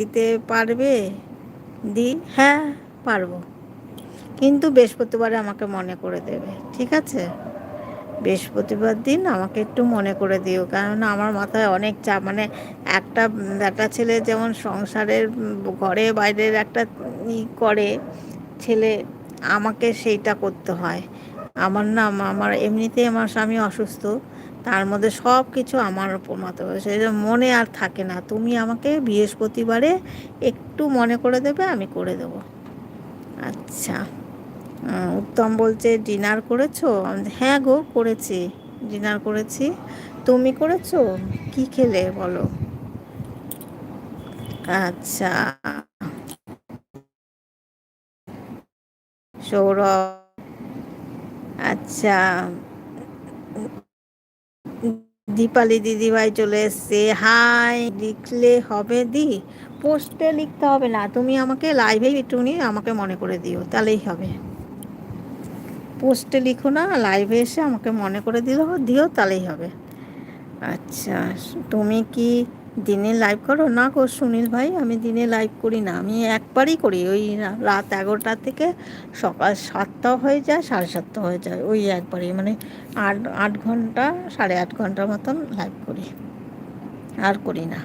দিতে পারবে? হ্যাঁ, পারবো, কিন্তু বৃহস্পতিবারে আমাকে মনে করে দেবে, ঠিক আছে? বৃহস্পতিবার দিন আমাকে একটু মনে করে দিও, কেননা আমার মাথায় অনেক চাপ। মানে একটা বেটা ছেলে যেমন সংসারের ঘরে বাইরের একটা করে ছেলে, আমাকে সেইটা করতে হয়। আমার না, আমার এমনিতেই আমার স্বামী অসুস্থ, তার মধ্যে সব কিছু আমার ওপর মাথা হবে, সেই জন্য মনে আর থাকে না। তুমি আমাকে বৃহস্পতিবারে একটু মনে করে দেবে, আমি করে দেবো। আচ্ছা। উত্তম বলছে ডিনার করেছো? হ্যাঁ গো, করেছি, ডিনার করেছি। তুমি করেছো? কি খেলে বলো? আচ্ছা। সৌরভ, আচ্ছা। দীপালি দিদিভাই চলে এসছে, হাই লিখলে হবে? পোস্টে লিখতে হবে না, তুমি আমাকে লাইভেই একটুখানি আমাকে মনে করে দিও, তাহলেই হবে। পোস্টে লিখো না, লাইভে এসে আমাকে মনে করে দিও, তাহলেই হবে। আচ্ছা। তুমি কি দিনে লাইভ করো? না গো সুনীল ভাই, আমি দিনে লাইভ করি না, আমি একবারই করি, ওই রাত 11টা থেকে সকাল 7টাও হয়ে যায়, 7:30 হয়ে যায়, ওই একবারই, মানে 8 ঘন্টা, 8.5 ঘন্টার মতন লাইভ করি, আর করি না।